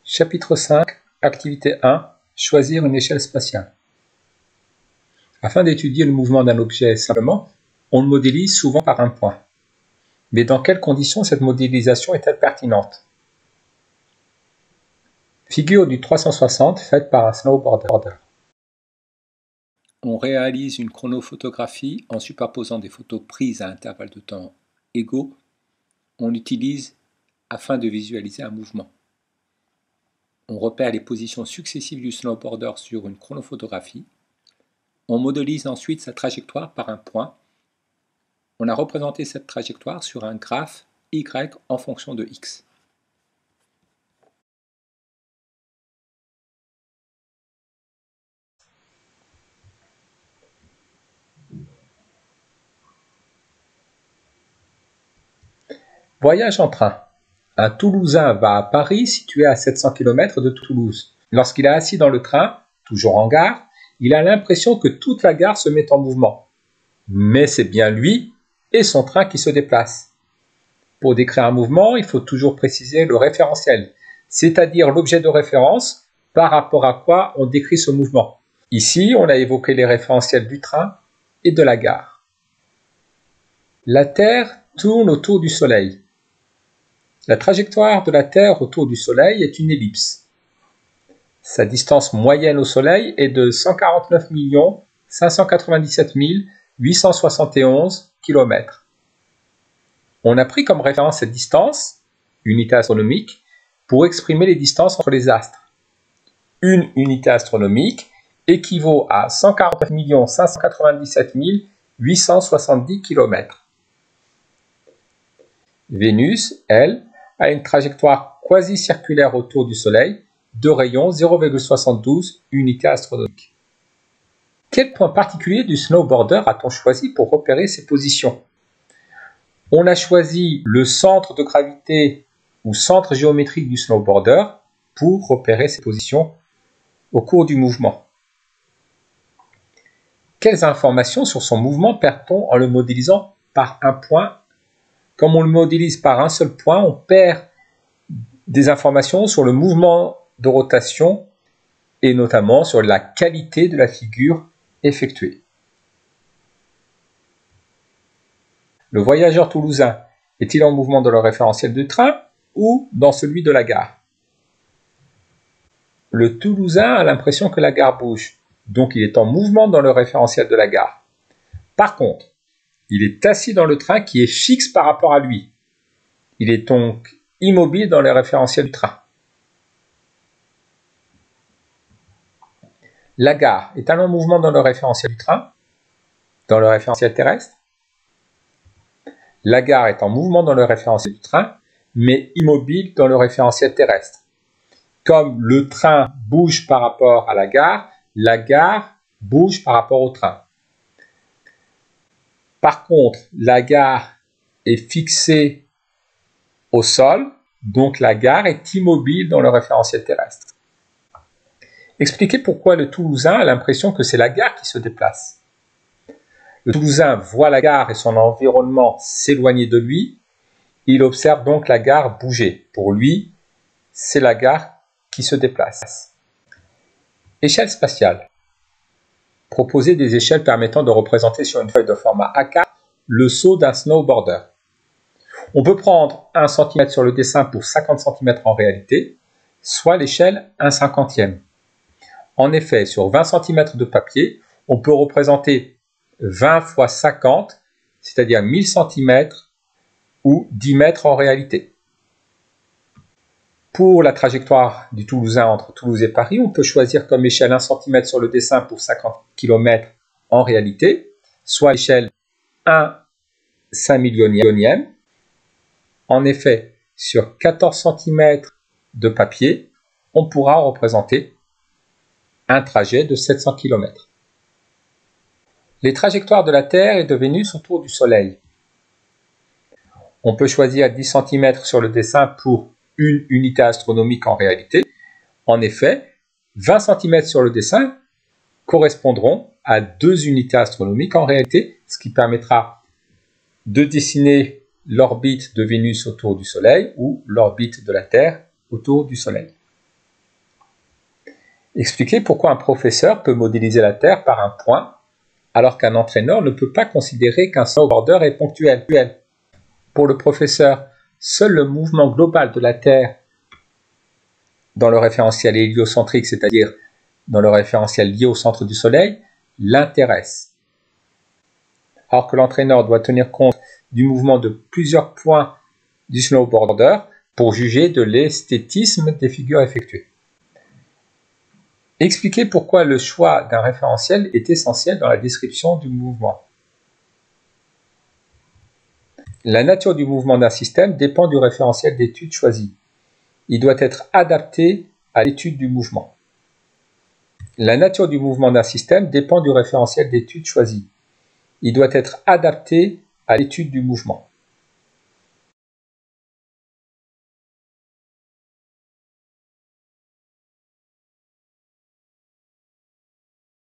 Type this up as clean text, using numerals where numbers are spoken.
Chapitre 5, Activité 1, choisir une échelle spatiale. Afin d'étudier le mouvement d'un objet simplement, on le modélise souvent par un point. Mais dans quelles conditions cette modélisation est-elle pertinente? Figure du 360 faite par un snowboarder. On réalise une chronophotographie en superposant des photos prises à intervalles de temps égaux. On l'utilise afin de visualiser un mouvement. On repère les positions successives du snowboarder sur une chronophotographie. On modélise ensuite sa trajectoire par un point. On a représenté cette trajectoire sur un graphe Y en fonction de X. Voyage en train. Un Toulousain va à Paris, situé à 700 km de Toulouse. Lorsqu'il est assis dans le train, toujours en gare, il a l'impression que toute la gare se met en mouvement. Mais c'est bien lui et son train qui se déplacent. Pour décrire un mouvement, il faut toujours préciser le référentiel, c'est-à-dire l'objet de référence par rapport à quoi on décrit ce mouvement. Ici, on a évoqué les référentiels du train et de la gare. La Terre tourne autour du Soleil. La trajectoire de la Terre autour du Soleil est une ellipse. Sa distance moyenne au Soleil est de 149 597 871 km. On a pris comme référence cette distance, unité astronomique, pour exprimer les distances entre les astres. Une unité astronomique équivaut à 149 597 870 km. Vénus, elle, a une trajectoire quasi-circulaire autour du Soleil de rayon 0,72 unités astronomiques. Quel point particulier du snowboarder a-t-on choisi pour repérer ses positions? On a choisi le centre de gravité ou centre géométrique du snowboarder pour repérer ses positions au cours du mouvement. Quelles informations sur son mouvement perd-on en le modélisant par un point? Comme on le modélise par un seul point, on perd des informations sur le mouvement de rotation et notamment sur la qualité de la figure effectuée. Le voyageur toulousain est-il en mouvement dans le référentiel du train ou dans celui de la gare? Le Toulousain a l'impression que la gare bouge, donc il est en mouvement dans le référentiel de la gare. Par contre, il est assis dans le train qui est fixe par rapport à lui. Il est donc immobile dans le référentiel du train. La gare est-elle en mouvement dans le référentiel du train? Dans le référentiel terrestre? La gare est en mouvement dans le référentiel du train, mais immobile dans le référentiel terrestre. Comme le train bouge par rapport à la gare bouge par rapport au train. Par contre, la gare est fixée au sol, donc la gare est immobile dans le référentiel terrestre. Expliquez pourquoi le Toulousain a l'impression que c'est la gare qui se déplace. Le Toulousain voit la gare et son environnement s'éloigner de lui. Il observe donc la gare bouger. Pour lui, c'est la gare qui se déplace. Échelle spatiale. Proposer des échelles permettant de représenter sur une feuille de format A4 le saut d'un snowboarder. On peut prendre 1 cm sur le dessin pour 50 cm en réalité, soit l'échelle 1/50e. En effet, sur 20 cm de papier, on peut représenter 20 x 50, c'est-à-dire 1000 cm ou 10 mètres en réalité. Pour la trajectoire du Toulousain entre Toulouse et Paris, on peut choisir comme échelle 1 cm sur le dessin pour 50 km en réalité, soit l'échelle 1/5 millionième. En effet, sur 14 cm de papier, on pourra représenter un trajet de 700 km. Les trajectoires de la Terre et de Vénus autour du Soleil. On peut choisir 10 cm sur le dessin pour une unité astronomique en réalité. En effet, 20 cm sur le dessin correspondront à 2 unités astronomiques en réalité, ce qui permettra de dessiner l'orbite de Vénus autour du Soleil ou l'orbite de la Terre autour du Soleil. Expliquer pourquoi un professeur peut modéliser la Terre par un point, alors qu'un entraîneur ne peut pas considérer qu'un snowboarder est ponctuel. Pour le professeur, seul le mouvement global de la Terre dans le référentiel héliocentrique, c'est-à-dire dans le référentiel lié au centre du Soleil, l'intéresse. Alors que l'entraîneur doit tenir compte du mouvement de plusieurs points du snowboarder pour juger de l'esthétisme des figures effectuées. Expliquer pourquoi le choix d'un référentiel est essentiel dans la description du mouvement. La nature du mouvement d'un système dépend du référentiel d'étude choisi. Il doit être adapté à l'étude du mouvement. La nature du mouvement d'un système dépend du référentiel d'étude choisi. Il doit être adapté à l'étude du mouvement.